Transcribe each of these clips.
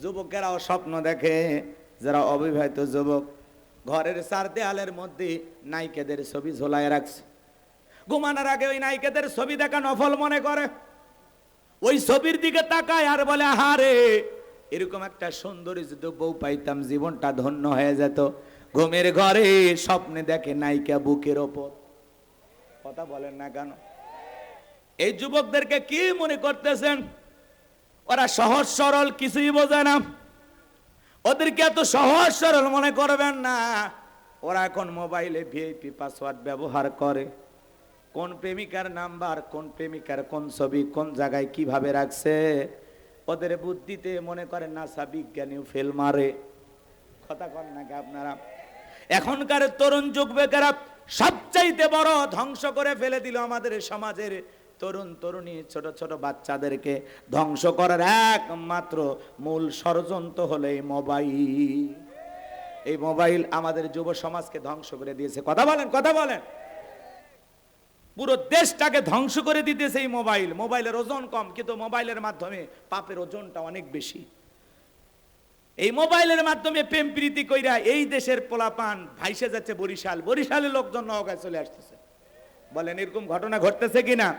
যুবকেরাও স্বপ্ন দেখে, যারা অবিবাহিত যুবক ঘরের চার দেয়ালের মধ্যে নায়িকাদের ছবি ঝোলায় রাখছে। ঘুমানোর আগে ওই নায়িকাদের ছবি দেখা নফল মনে করে, ওই ছবির দিকে তাকায় আর বলে, আহারে এরকম একটা সুন্দরী যদি বউ পাইতাম জীবনটা ধন্য হয়ে যেত। ঘুমের ঘরে স্বপ্নে দেখে নায়িকা বুকের ওপর। কথা বলেন না কেন? এই যুবকদেরকে কি মনে করতেছেন? ওরা সহজ সরল, কিছুই বোঝে না। ওদেরকে এত সহজ সরল মনে করবেন না। ওরা এখন মোবাইলে ভিআইপি পাসওয়ার্ড ব্যবহার করে। কোন প্রেমিকার নাম্বার, কোন প্রেমিকার কোন ছবি কোন জায়গায় কিভাবে রাখছে, ওদের বুদ্ধিতে মনে করেন নাসা বিজ্ঞানীও ফেল মারে। কথা কন নাকি আপনারা? এখনকার তরুণ যুবকেরা সবচাইতে বড় ধ্বংস করে ফেলে দিল আমাদের সমাজের তরুণ তরুণী ছোট ছোট বাচ্চাদেরকে ধ্বংস করার একমাত্র মূল ষড়যন্ত্র হলো এই মোবাইল। এই মোবাইল আমাদের যুব সমাজকে ধ্বংস করে দিয়েছে। কথা বলেন, কথা বলেন। পুরো দেশটাকে ধ্বংস করে দিতেছে এই মোবাইল। মোবাইলের ওজন কম, কিন্তু মোবাইলের মাধ্যমে পাপের ওজনটা অনেক বেশি। এই মোবাইলের মাধ্যমে প্রেম প্রীতি কইরা এই দেশের পোলাপান ভাইসে যাচ্ছে বরিশাল, বরিশালের লোকজন নওগাঁয় চলে আসতেছে। বলেন এরকম ঘটনা ঘটতেছে কিনা?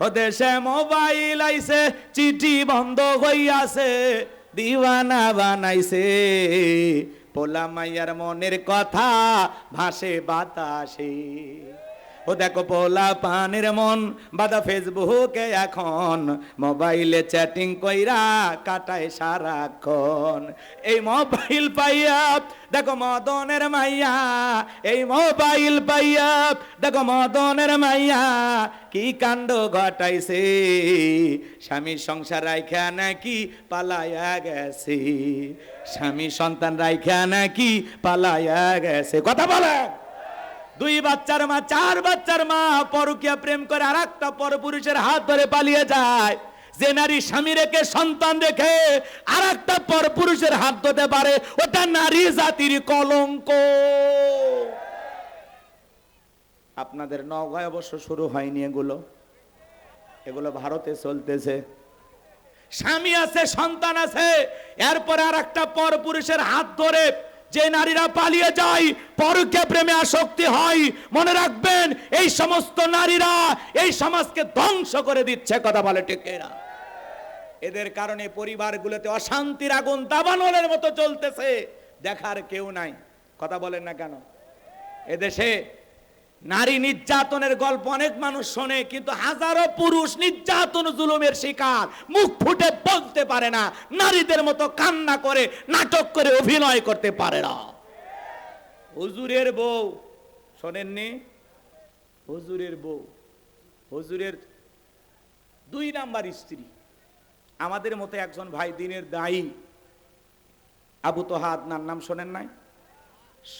ও দেশে মোবাইল আইছে, চিঠি বন্ধ হইয়াছে, দিওয়ানা বানাইছে, পোলা মাইয়ার মনের কথা ভাসে বাতাসে। ও দেখো পোলা পানের মন বাদা ফেসবুকে এখন, মোবাইলে চ্যাটিং কইরা কাটায় সারাক্ষণ। এই মোবাইল পাইয়া দেখো মদনের মাইয়া, এই মোবাইল পাইয়া দেখো মদনের মাইয়া কি কাণ্ড ঘটাইছে, স্বামী সংসার রাইখা নাকি পালায়া গেছে, স্বামী সন্তান রাইখা নাকি পালায়া গেছে। কথা বলে। দুই বাচ্চার মা, চার বাচ্চার মা পরকীয়া প্রেম করে আর একটা পরপুরুষের হাত ধরে পালিয়ে যায়। যে নারী স্বামী রেখে সন্তান রেখে আর একটা পরপুরুষের হাত ধরতে পারে, ওটা নারী জাতির কলঙ্ক। আপনাদের নওগাঁয় অবশ্য শুরু হয়নি এগুলো, এগুলো ভারতে চলতেছে। স্বামী আছে, সন্তান আছে, এরপরে আর একটা পরপুরুষের হাত ধরে যে নারীরা পালিয়ে যায়, পরকীয়া প্রেমে আসক্তি হয়, মনে রাখবেন এই সমস্ত নারীরা এই সমাজকে ধ্বংস করে দিচ্ছে। কথা বলে ঠিক না? এদের কারণে পরিবারগুলোতে অশান্তির আগুন দাবানলের মতো চলতেছে, দেখার কেউ নাই। কথা বলেন না কেন? এদেশে নারী নির্যাতনের গল্প অনেক মানুষ শোনে, কিন্তু হাজারো পুরুষ নির্যাতন জুলুমের শিকার, মুখ ফুটে বলতে পারে না, নারীদের মতো কান্না করে নাটক করে অভিনয় করতে পারে না। হুজুরের বউ শোনেননি? হুজুরের বউ, হুজুরের 2 নাম্বার স্ত্রী। আমাদের মতো একজন ভাই দিনের দায়ী, আবু তোহা আদনান, নাম শোনেন নাই?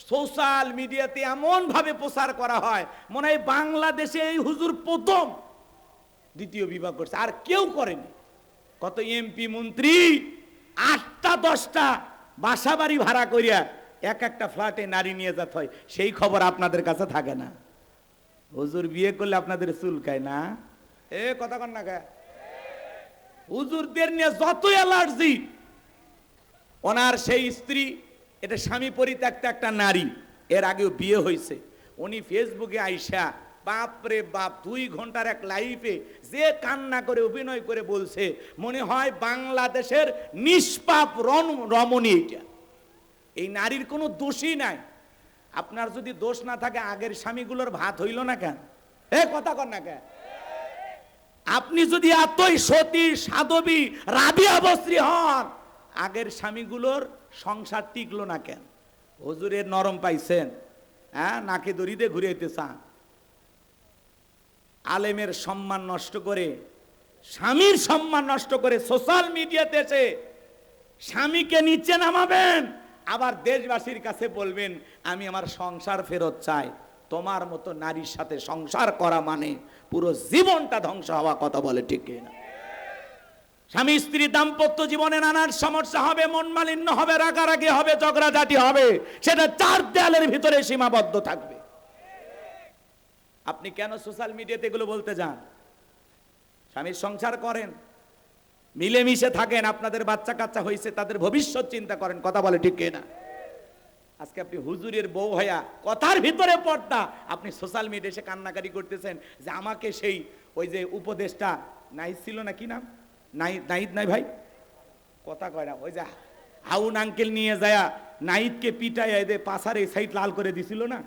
সোশ্যাল মিডিয়াতে এমন ভাবে প্রচার করা হয় মনে হয় বাংলাদেশে এই হুজুর প্রথম দ্বিতীয় বিবাহ করছে, আর কেউ করেনি। কত এমপি মন্ত্রী 8টা 10টা বাসা বাড়ি ভাড়া করিয়া এক একটা ফ্ল্যাটে নারী নিয়ে যেতে হয়, সেই খবর আপনাদের কাছে থাকে না। হুজুর বিয়ে করলে আপনাদের চুলকায় না? এ কথা কন না কে? হুজুরদের নিয়ে যত অ্যালার্জি। ওনার সেই স্ত্রী, এটা স্বামী পরিত্যক্ত একটা নারী, এর আগেও বিয়ে হয়েছে। উনি ফেসবুকে আইসা বাপরে বাপ 2 ঘন্টার এক লাইভে যে কান্না করে অভিনয় করে বলছে, মনে হয় বাংলাদেশের নিষ্পাপ রমণী এটা। এই নারীর কোনো দোষই নাই। আপনার যদি দোষ না থাকে, আগের স্বামীগুলোর ভাত হইল না কেন? এ কথা কর না কেন? আপনি যদি এতই সতী সাধবী রাবিয়া বস্ত্রী হন, আগের স্বামীগুলোর সংসার টিকলো না কেন? হুজুরের নরম পাইছেন, হ্যাঁ, নাকে দড়িতে ঘুরাইতে চান। আলেমের সম্মান নষ্ট করে, স্বামীর সম্মান নষ্ট করে সোশ্যাল মিডিয়াতে এসে স্বামীকে নিচে নামাবেন, আবার দেশবাসীর কাছে বলবেন আমি আমার সংসার ফেরত চাই। তোমার মতো নারীর সাথে সংসার করা মানে পুরো জীবনটা ধ্বংস হওয়া। কথা বলে ঠিক না? স্বামী স্ত্রী দাম্পত্য জীবনে নানান সমস্যা হবে, মন মালিন্য হবে, রাগারাগি হবে, ঝগড়াঝাটি হবে, সেটা 4 দেয়ালের ভিতরে সীমাবদ্ধ থাকবে। আপনি কেন সোশ্যাল মিডিয়াতে এগুলো বলতে যান? স্বামীর সংসার করেন, মিলেমিশে থাকেন, আপনাদের বাচ্চা কাচ্চা হয়েছে, তাদের ভবিষ্যৎ চিন্তা করেন। কথা বলে ঠিক কিনা? আজকে আপনি হুজুরের বউ হইয়া কথার ভিতরে পর্দা, আপনি সোশ্যাল মিডিয়ায় এসে কান্নাকারি করতেছেন যে আমাকে সেই ওই যে উপদেশটা নাহিদ ছিল না, কি নাম, নাহিদ নাই ভাই, কথা কয় না, ওই যে হাউন আঙ্কেল নিয়ে যায় নাহিদকে পিটায় এদের পাশার এই সাইড লাল করে দিছিল না,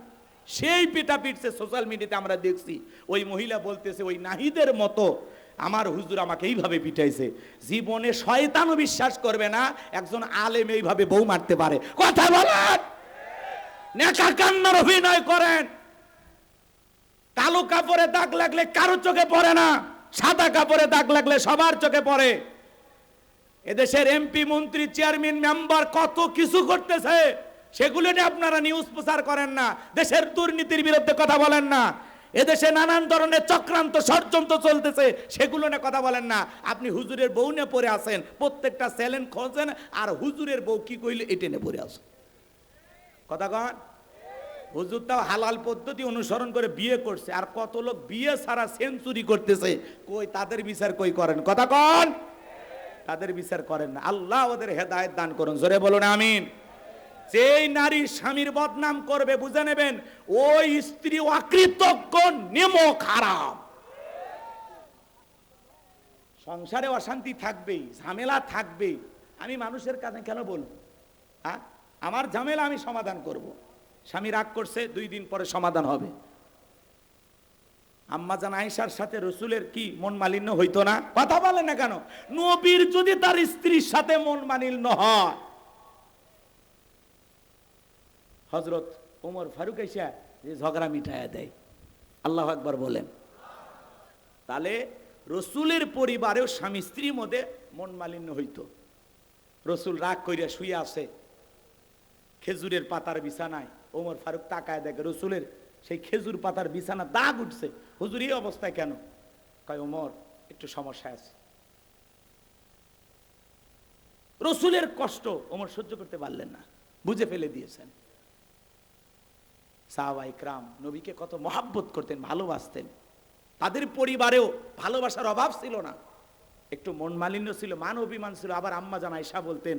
সেই পিটা পিটছে সোশ্যাল মিডিয়াতে আমরা দেখছি। ওই মহিলা বলতেছে ওই নাহিদের মতো আমার হুজুর আমাকে এইভাবে পিটাইছে। জীবনে শয়তানও বিশ্বাস করবে না একজন আলেম এইভাবে বউ মারতে পারে। কথা বলেন, নেকা কান্নার অভিনয় করেন। কালো কাপড়ে দাগ লাগলে কারো চোখে পড়ে না, সাদা কাপড়ে দাগ লাগলে সবার চোখে পড়ে। এদেশের এমপি, মন্ত্রী, চেয়ারম্যান, মেম্বার কত কিছু করতেছে, সেগুলো নিয়ে আপনারা নিউজ প্রচার করেন না। দেশের দুর্নীতির বিরুদ্ধে কথা বলেন না। এদেশে নানান ধরনের চক্রান্ত ষড়যন্ত্র চলতেছে, সেগুলো নিয়ে কথা বলেন না। আপনি হুজুরের বউ নিয়ে পড়ে আছেন, প্রত্যেকটা চ্যালেঞ্জ খোঁজেন, আর হুজুরের বউ কি কইলে এটা নিয়ে পড়ে আসেন। কথা কন, হুজুর তাও হালাল পদ্ধতি অনুসরণ করে বিয়ে করছে, আর কত লোক বিয়ে ছাড়া সেঞ্চুরি করতেছে, কই তাদের বিচার কই করেন? কথা কন, তাদের বিচার করেন না। আল্লাহ ওদের হেদায়েত দান করুন, জোরে বলুন আমিন। যেই নারী স্বামীর বদনাম করবে বুঝে নেবেন ওই স্ত্রী অকৃতজ্ঞ, নেমক হারাম। সংসারে অশান্তি থাকবেই, ঝামেলা থাকবেই। আমি মানুষের কাছে কেন বলবো? আমার ঝামেলা আমি সমাধান করব। স্বামী রাগ করছে, 2 দিন পরে সমাধান হবে। আম্মা জান আয়েশার সাথে রসুলের কি মন মালিন্য হইতো না? কথা বলে না কেন? নবীর যদি তার স্ত্রীর সাথে মন মালিন্য হয়, হযরত ওমর ফারুক আইসা যে ঝগড়া মিটায়া দেয়, আল্লাহু আকবার বলেন। তাহলে রসুলের পরিবারেও স্বামী স্ত্রীর মধ্যে মন মালিন্য হইতো। রসুল রাগ কইরা শুয়ে আছে খেজুরের পাতার বিছানায়, ওমর ফারুক তাকায় দেখে রসুলের সেই খেজুর পাতার বিছানা দাগ উঠছে। হুজুর এই অবস্থায় কেন? কয় ওমর একটু সমস্যা আছে। রসুলের কষ্ট ওমর সহ্য করতে পারলেন না, বুঝে ফেলে দিয়েছেন। সাহাবায়ে কেরাম নবীকে কত মহাব্বত করতেন, ভালোবাসতেন। তাদের পরিবারেও ভালোবাসার অভাব ছিল না, একটু মন মালিন্য ছিল, মান অভিমান ছিল। আবার আম্মা জান আয়েশা বলতেন,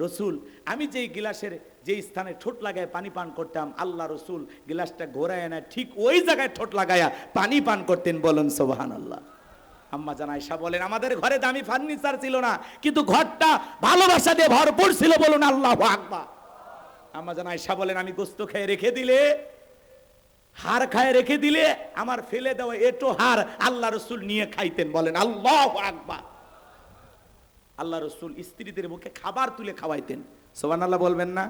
রসুল আমি যেই গিলাসের যেই স্থানে ঠোঁট লাগায় পানি পান করতাম, আল্লাহ রসুল গিলাসটা ঘোরায় না ঠিক ওই জায়গায় ঠোঁট লাগায়া পানি পান করতেন। বলেন সুবহানাল্লাহ। আম্মা জান আয়েশা বলেন আমাদের ঘরে দামি ফার্নিচার ছিল না, কিন্তু ঘরটা ভালোবাসা দিয়ে ভরপুর ছিল। বলুন আল্লাহু আকবার। আম্মা জান আয়েশা বলেন আমি গোস্ত খেয়ে রেখে দিলে, হাড় খায় রেখে দিলে, আমার ফেলে দেওয়া এটো হাড় আল্লাহ রসুল নিয়ে খাইতেন। বলেন আল্লাহু আকবার। আল্লাহ রসুল স্ত্রীদের মুখে খাবার তুলে খাওয়াইতেন। সুবহানাল্লাহ বলবেন না?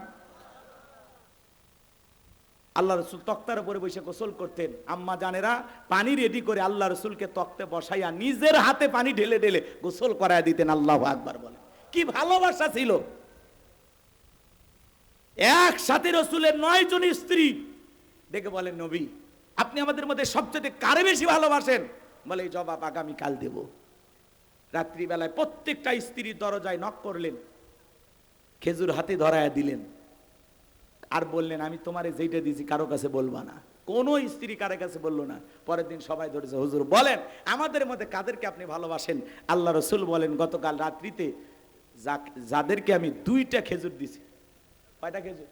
আল্লাহ রসুল তক্তার উপরে বসে গোসল করতেন। আম্মা জানেরা পানি রেডি করে আল্লাহ রসুলকে তক্তে বসাইয়া নিজের হাতে পানি ঢেলে ঢেলে গোসল করায় দিতেন। আল্লাহু আকবার বলেন। কি ভালোবাসা ছিল! একসাথে রসুলের 9 জন স্ত্রী দেখে বলেন নবী আপনি আমাদের মধ্যে সবচেয়ে কারে বেশি ভালোবাসেন? বলে এই জবাব আগামীকাল দেব। রাত্রিবেলায় প্রত্যেকটা স্ত্রীর দরজায় নক করলেন, খেজুর হাতে ধরায়া দিলেন, আর বললেন আমি তোমারে যেইটা দিয়েছি কারো কাছে বলবা না। কোন স্ত্রী কারো কাছে বললো না। পরের দিন সবাই ধরেছে, হুজুর বলেন আমাদের মধ্যে কাদেরকে আপনি ভালোবাসেন? আল্লাহ রসুল বলেন গতকাল রাত্রিতে যাদেরকে আমি 2টা খেজুর দিছি। কয়টা খেজুর?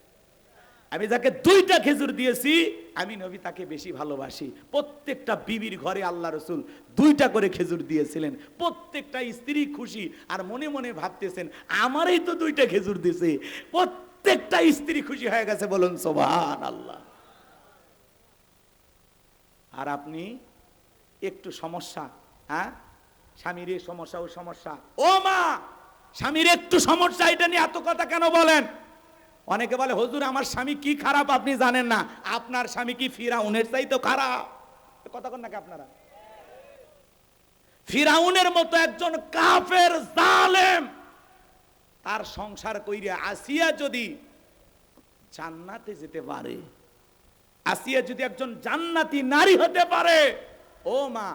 আমি যাকে 2টা খেজুর দিয়েছি আমি নবী তাকে বেশি ভালোবাসি। প্রত্যেকটা বিবির ঘরে আল্লাহ রসুল 2টা করে খেজুর দিয়েছিলেন। প্রত্যেকটা স্ত্রী খুশি, আর মনে মনে ভাবতেছেন আমারই তো 2টা খেজুর দিয়েছে। প্রত্যেকটা স্ত্রী খুশি হয়ে গেছে। বলুন সুবহানাল্লাহ। আর আপনি একটু সমস্যা, স্বামীর এই সমস্যা ও সমস্যা, ও মা স্বামীর একটু সমস্যা, এটা নিয়ে এত কথা কেন বলেন? অনেকে বলে হুজুর আমার স্বামী কি খারাপ আপনি জানেন না। আপনার স্বামী কি ফিরাউনের চাইতে খারাপ? কথা বলেন নাকি আপনারা? ফিরাউনের মতো একজন কাফের জালেম তার সংসার কইরা আসিয়া যদি জান্নাতে যেতে পারে, আসিয়া যদি একজন জান্নাতি নারী হতে পারে, ও মা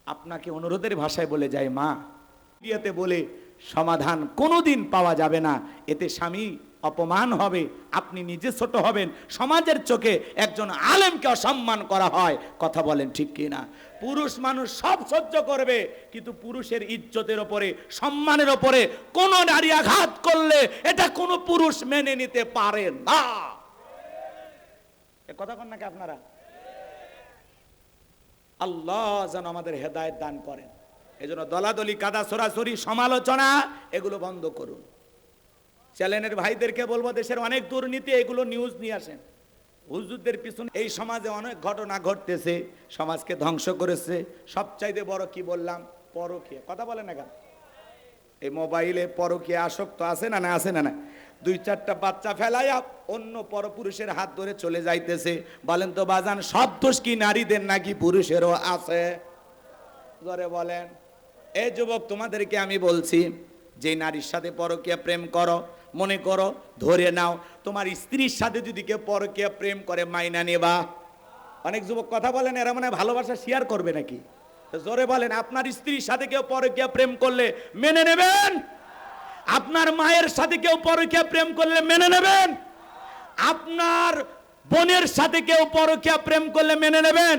আপনাকে অনুরোধের ভাষায় বলে যায় মা, বিয়েতে বলে সমাধান কোনোদিন পাওয়া যাবে না। এতে স্বামী অপমান হবে, আপনি নিজে ছোট হবেন, সমাজের চোখে একজন আলেমকে অসম্মান করা হয়। কথা বলেন ঠিক কি না? পুরুষ মানুষ সব সহ্য করবে, কিন্তু পুরুষের ইজ্জতের ওপরে, সম্মানের ওপরে কোন নারী আঘাত করলে এটা কোন পুরুষ মেনে নিতে পারে না। এ কথা কন নাকি আপনারা? আল্লাহ যেন আমাদের হেদায়েত দান করেন। এজন্য দলাদলি, কাদা ছড়াছড়ি, সমালোচনা এগুলো বন্ধ করুন। চ্যানেলের ভাইদেরকে বলবো, দেশের অনেক দুর্নীতি, এগুলো নিউজ নিয়ে আসেন। হুজুরদের পিছনে এই সমাজে অনেক ঘটনা ঘটতেছে, সমাজকে ধ্বংস করেছে। সবচাইতে বড় কি বললাম? পরকীয়া। কথা বলেন না কেন? এই মোবাইলে পরকীয়া আসক্ত আছে না? না আছে না? না, 2-4টা বাচ্চা ফেলাইয়া অন্য পরপুরুষের হাত ধরে চলে যাইতেছে। বলেন তো বাজান, সব দোষ কি নারীদের নাকি পুরুষেরও আছে? জোরে বলেন। এই যুবক, তোমাদেরকে আমি বলছি, যে নারীর সাথে পরকীয়া প্রেম করো, মনে করো ধরে নাও তোমার স্ত্রীর সাথে যদি কেউ পরকীয়া প্রেম করে, মাইনা নেবা? অনেক যুবক কথা বলেন, এরা মনে হয় ভালোবাসা শেয়ার করবে নাকি? জোরে বলেন, আপনার স্ত্রীর সাথে কেউ পরকীয়া প্রেম করলে মেনে নেবেন? আপনার মায়ের সাথে কেউ পরকীয়া প্রেম করলে মেনে নেবেন? আপনার বোনের সাথে কেউ পরকীয়া প্রেম করলে মেনে নেবেন?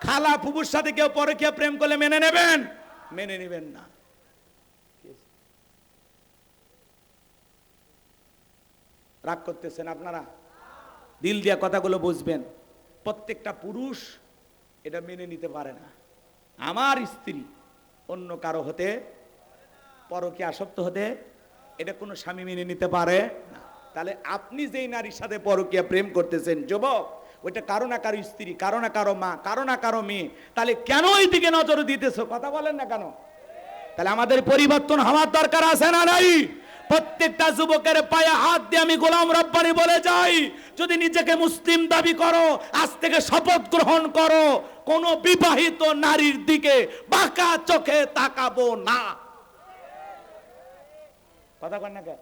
খালা ফুফুর সাথে কেউ পরকীয়া প্রেম করলে মেনে নেবেন? মেনে নেবেন না। রাগ করতেছেন আপনারা? দিল দিয়া কথাগুলো বুঝবেন। প্রত্যেকটা পুরুষ এটা মেনে নিতে পারে না। আমার স্ত্রী অন্য কারো হতে, পরকীয়া আসক্ত হতে, এটা কোনো স্বামী মেনে নিতে পারে না। তাহলে আপনি যেই নারীর সাথে পরকীয়া প্রেম করতেছেন যুবক, ওইটা কারো না কারো স্ত্রী, কারো না কারো মা, কারো না কারো মেয়ে। তাহলে কেন এই দিকে নজর দিতেছো? কথা বলেন না কেন? তাহলে আমাদের পরিবর্তন হওয়ার দরকার আছে না নাই? প্রত্যেকটা যুবকের পায়ে হাত দিয়ে আমি গোলাম রব্বানি বলে যাই, যদি নিজেকে মুসলিম দাবি করো, আজ থেকে শপথ গ্রহণ করো, কোন বিবাহিত নারীর দিকে বাঁকা চোখে তাকাবো না। কথা কন না কেন?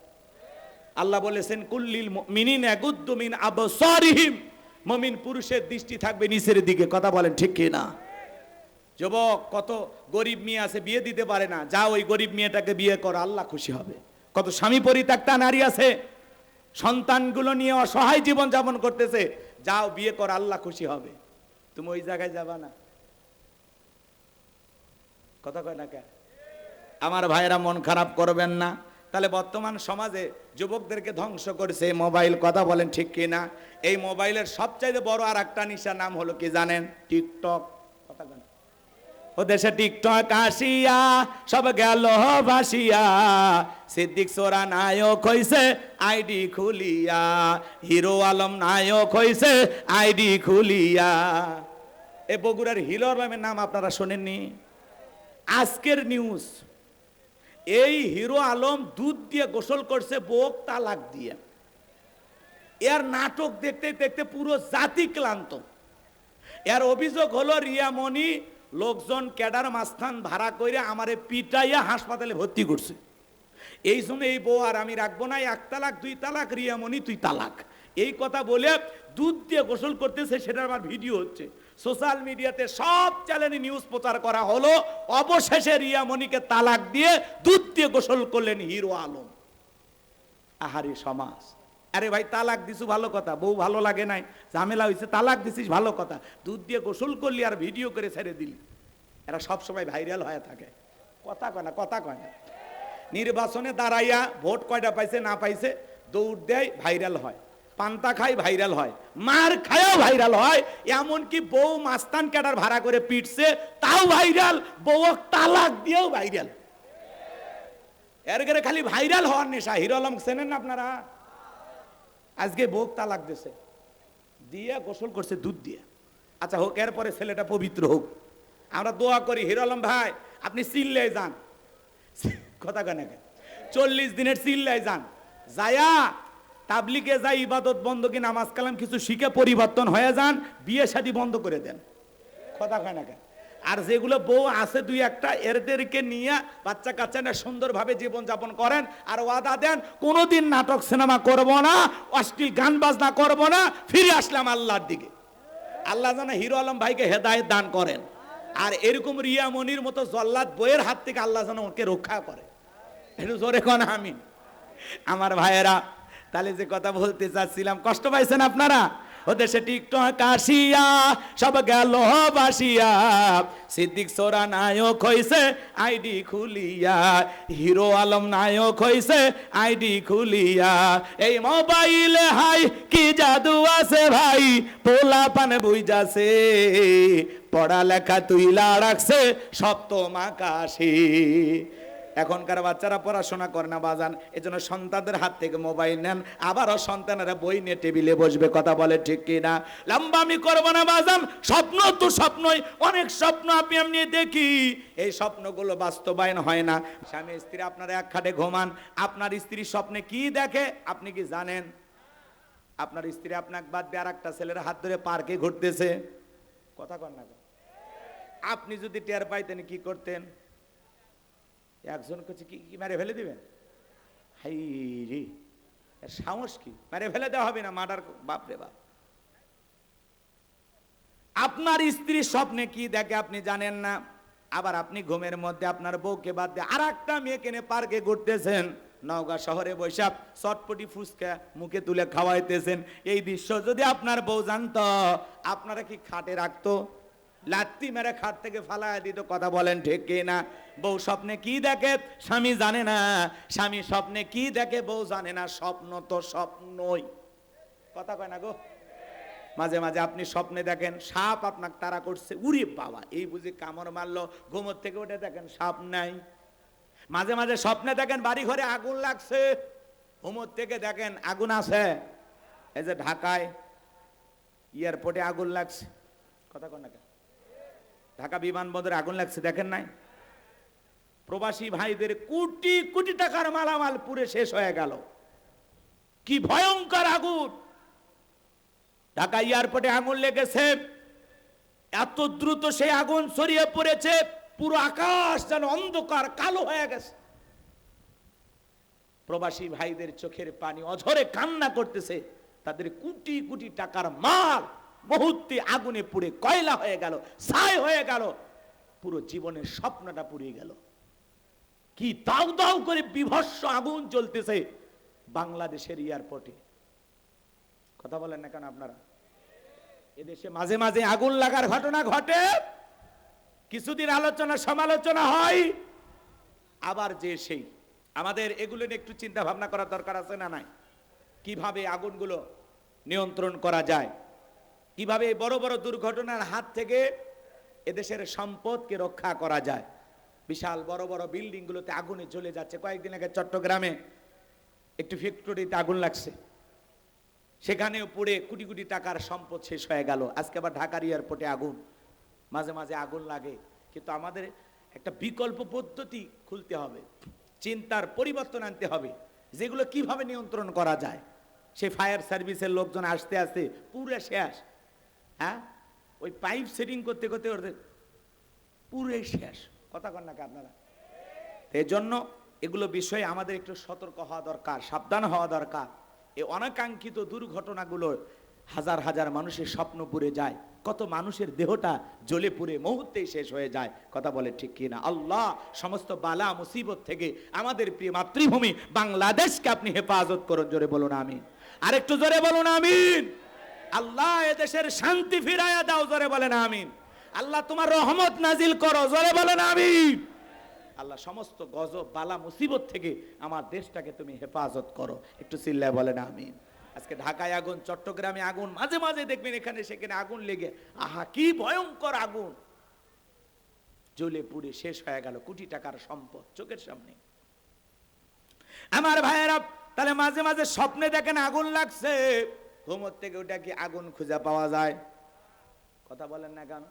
আল্লাহ বলেছেন, কুল্লিল মুমিনিনা ইয়াগুদ্দু মিন আবসারিহিম, মুমিন পুরুষের দৃষ্টি থাকবে নিচের দিকে। কথা বলেন ঠিক কি না? যুবক, কত গরিব মেয়ে আছে, বিয়ে দিতে পারে না, যাও ওই গরিব মেয়েটাকে বিয়ে করো, আল্লাহ খুশি হবে। কত স্বামী পরিত্যক্তা নারী আছে, সন্তানগুলো নিয়ে অসহায় জীবন যাপন করতেছে, যাও বিয়ে করো, আল্লাহ খুশি হবে। তুমি ওই জায়গায় যাবা না। কথা কয় না কেন? আমার ভাইয়েরা, মন খারাপ করবেন না। তাহলে বর্তমান সমাজে যুবকদেরকে ধ্বংস করেছে মোবাইল। কথা বলেন ঠিক কি না? এই মোবাইলের সবচাইতে বড় আর একটা নিশা নাম হলো কি জানেন? টিকটক। কথা বলেন। ও দেশে টিকটক আসিয়া সব গেল ভাসিয়া, সিদ্দিক সোরা নায়ক হইছে আইডি খুলিয়া, হিরো আলম নায়ক হইছে আইডি খুলিয়া। এ বগুড়ার হিরো আলমের নাম আপনারা শোনেননি? আজকের নিউজ, এই হিরো আলম দুধ দিয়ে গোসল করছে, বউক তালাক দিয়ে। এর নাটক দেখতে দেখতে পুরো জাতি ক্লান্ত। এর অভিযোগ হলো, রিয়ামণি লোকজন ক্যাডার মাস্তান ভাড়া করে আমারে পিটাইয়া হাসপাতালে ভর্তি করছে। এই জন্য এই বউ আর আমি রাখবো না, 1 তালাক 2 তালাক, রিয়ামণি তুই তালাক। এই কথা বলে দুধ দিয়ে গোসল করতেছে, সেটার আমার ভিডিও হচ্ছে সোশ্যাল মিডিয়াতে, সব চ্যানেলে নিউজ প্রচার করা হলো। অবশেষে রিয়ামণিকে তালাক দিয়ে দুধ দিয়ে গোসল করলেন হিরো আলম। আহারি সমাজ। আরে ভাই, তালাক দিছু ভালো কথা, বউ ভালো লাগে নাই, ঝামেলা হয়েছে, তালাক দিছিস ভালো কথা, দুধ দিয়ে গোসল করলি আর ভিডিও করে ছেড়ে দিলি। এরা সব সময় ভাইরাল হয়ে থাকে। কথা কয় না? কথা কয় না? নির্বাচনে দাঁড়াইয়া ভোট কয়টা পাইছে না পাইছে দৌড় দেয়, ভাইরাল হয়। পান্তা খায়, ভাইরাল হয়। মার খায়ও ভাইরাল হয়। এমনকি বউ মাস্তান ক্যাডার ভাড়া করে পিটছে, তাও ভাইরাল। বউ তালাক দিয়েও ভাইরাল। এর গেলে খালি ভাইরাল হওয়ার নেশা। হিরো আলম চেনেন না আপনারা? আজকে বউ তালাক দিছে, দিয়ে গোসল করছে দুধ দিয়ে। আচ্ছা হোক, এরপরে ছেলেটা পবিত্র হোক, আমরা দোয়া করি। হিরো আলম ভাই, আপনি চিল্লাই যান। কথা কেন? 40 দিনের চিল্লাই যান, যায়া তাবলিগে যাই, ইবাদত বন্ধকি, নামাজ কালাম কিছু শিখে পরিবর্তন হয়ে যান, বিয়ে শাদী বন্ধ করে দেন। কথা কয় না কেন? আর যেগুলো বউ আছে 2-1টা, এদেরকে নিয়ে বাচ্চা কাচ্চা না সুন্দরভাবে জীবন যাপন করেন, আর ওয়াদা দেন কোনোদিন নাটক সিনেমা করব না, অশ্লীল গান বাজনা করব না, ফিরে আসলাম আল্লাহর দিকে। আল্লাহ যেন হিরো আলম ভাইকে হেদায়েত দান করেন, আর এরকম রিয়ামণির মতো জল্লাদ বইয়ের হাত থেকে আল্লাহ যেন ওকে রক্ষা করে। একটু জোরে কোন আমিন। আমার ভাইয়েরা, তাহলে যে কথা বলতে চাচ্ছিলাম, কষ্ট পাইছেন আপনারা? ও দেশে টিকটক আসিয়া সব গেল বাসিয়া, সিদ্দিক সোরা নায়ক হইছে আইডি খুলিয়া, হিরো আলম নায়ক হইছে আইডি খুলিয়া, এই মোবাইলে হাই কি জাদু আছে ভাই, পোলা পান বুঝাছে, পড়ালেখা তুইলা রাখছে সপ্তম আকাশে। এখনকার বাচ্চারা পড়াশোনা করে না বাজান, এজন্য সন্তানদের হাত থেকে মোবাইল নেন, আবারও সন্তানেরা বই নিয়ে টেবিলে বসবে। কথা বলে ঠিক কিনা? লম্বা আমি করবো না বাজান, স্বপ্ন তো স্বপ্নই, অনেক স্বপ্ন আমি দেখি, এই স্বপ্নগুলো বাস্তবায়ন হয় না। স্বামী স্ত্রী আপনারা এক খাটে ঘুমান, আপনার স্ত্রী স্বপ্নে কি দেখে আপনি কি জানেন? আপনার স্ত্রী আপনাকে বাদ দিয়ে আর একটা ছেলের হাত ধরে পার্কে ঘুরতেছে, কথা কর না, আপনি যদি টের পাইতেন কি করতেন? একজন করছে কি মেরে ফেলে দিবেন? হাই রে, সাহস কি? মেরে ফেলে দেওয়া হবে না, মার্ডার, বাপ রে বাপ। আপনার স্ত্রীর স্বপ্নে কি দেখে আপনি জানেন না, আবার আপনি ঘুমের মধ্যে আপনার বউকে বাদ দিয়ে আর একটা মেয়েকে নিয়ে পার্কে ঘুরতেছেন, নওগাঁ শহরে বৈশাখ চটপটি ফুচকা মুখে তুলে খাওয়াইতেছেন। এই দৃশ্য যদি আপনার বউ জানতো, আপনারা কি খাটে রাখতো? লাত্তি মেরে খাট থেকে ফালায় দিত। কথা বলেন ঠিক কি না? বউ স্বপ্নে কি দেখে স্বামী জানে না, স্বামী স্বপ্নে কি দেখে বউ জানে না। স্বপ্ন তো স্বপ্নই, কথা কয় না গো? মাঝে মাঝে আপনি স্বপ্নে দেখেন সাপ আপনাকে তাড়া করছে, উরে বাবা, এই বুঝি কামড় মারলো, ঘুমোর থেকে উঠে দেখেন সাপ নাই। মাঝে মাঝে স্বপ্নে দেখেন বাড়ি ঘরে আগুন লাগছে, ঘুমোর থেকে দেখেন আগুন আছে। এই যে ঢাকায় এয়ারপোর্টে আগুন লাগছে, কথা কয় না? ঢাকা বিমানবন্দরে আগুন লাগছে, দেখেন নাই? প্রবাসী ভাইদের কোটি কোটি টাকার মালামাল পুড়ে শেষ হয়ে গেল। কি ভয়ঙ্কর আগুন! ঢাকা এয়ারপোর্টে আগুন লেগেছে, এত দ্রুত সেই আগুন ছড়িয়ে পড়েছে, পুরো আকাশ যেন অন্ধকার কালো হয়ে গেছে। প্রবাসী ভাইদের চোখের পানি অঝরে কান্না করতেছে, তাদের কোটি কোটি টাকার মাল মুহূর্তে আগুনে পুড়ে কয়লা হয়ে গেল, ছাই হয়ে গেল, পুরো জীবনের স্বপ্নটা পুড়িয়ে গেল। কি দাউ দাউ করে বিভৎস আগুন জ্বলতেছে বাংলাদেশের এয়ারপোর্টে। কথা বলেন না কেন আপনারা? এদেশে মাঝে মাঝে আগুন লাগার ঘটনা ঘটে, কিছুদিন আলোচনা সমালোচনা হয়, আবার যে সেই। আমাদের এগুলো নিয়ে একটু চিন্তা ভাবনা করার দরকার আছে না নাই? কিভাবে আগুনগুলো নিয়ন্ত্রণ করা যায়, কিভাবে বড় বড় দুর্ঘটনার হাত থেকে এদেশের সম্পদকে রক্ষা করা যায়। বিশাল বড় বড় বিল্ডিং গুলোতে আগুনে জ্বলে যাচ্ছে। কয়েকদিন আগে চট্টগ্রামে একটি ফ্যাক্টরিতে আগুন লাগছে, সেখানেও পুড়ে কোটি কোটি টাকার সম্পদ শেষ হয়ে গেল। আজকে আবার ঢাকার এয়ারপোর্টে আগুন, মাঝে মাঝে আগুন লাগে। কিন্তু আমাদের একটা বিকল্প পদ্ধতি খুলতে হবে, চিন্তার পরিবর্তন আনতে হবে, যেগুলো কিভাবে নিয়ন্ত্রণ করা যায়। সেই ফায়ার সার্ভিসের লোকজন আসতে আসতে পুরো শেষ। হ্যাঁ, ওই পাইপ সেটিং করতে করতে ওদের পুরো শেষ। কথা কন নাকি আপনারা? এই জন্য এগুলো বিষয়ে আমাদের একটু সতর্ক হওয়া দরকার, সাবধান হওয়া দরকার। এই অনাকাঙ্ক্ষিত দুর্ঘটনাগুলো হাজার হাজার মানুষের স্বপ্ন পুড়ে যায়, কত মানুষের দেহটা জ্বলে পুড়ে মুহূর্তেই শেষ হয়ে যায়। কথা বলে ঠিক কিনা? আল্লাহ সমস্ত বালা মুসিবত থেকে আমাদের প্রিয় মাতৃভূমি বাংলাদেশকে আপনি হেফাজত করুন। জোরে বলুন আমিন। আরেকটু জোরে বলুন আমিন। আল্লাহ এদেশের শান্তি ফিরাইয়া দাও, জোরে বলেন আমিন। আল্লাহ তোমার রহমত নাজিল করো, জোরে বলেন আমিন। আল্লাহ সমস্ত গজব বালা মুসিবত থেকে আমার দেশটাকে তুমি হেফাজত করো, একটু চিল্লায় বলেন আমিন। আজকে ঢাকায় আগুন, চট্টগ্রামে আগুন, মাঝে মাঝে দেখবেন এখানে সেখানে আগুন লেগে, আহা কি ভয়ঙ্কর আগুন, জ্বলে পুড়ে শেষ হয়ে গেল কোটি টাকার সম্পদ চোখের সামনে। আমার ভাইয়েরা, তাহলে মাঝে মাঝে স্বপ্নে দেখেন আগুন লাগছে, ঘুমোর থেকে ওটা কি আগুন খুঁজে পাওয়া যায়? কথা বলেন না কেন?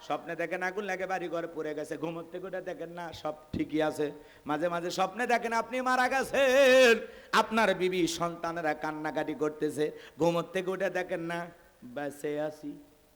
স্বপ্নে দেখেন আগুন লাগে, বাড়ি ঘরে পড়ে গেছে, ঘুমোর থেকে ওটা দেখেন না সব ঠিকই আছে। মাঝে মাঝে স্বপ্নে দেখেন আপনি মারা গেছেন, আপনার বিবি সন্তানেরা কান্নাকাটি করতেছে, ঘুমোর থেকে ওটা দেখেন না বেঁচে আছি।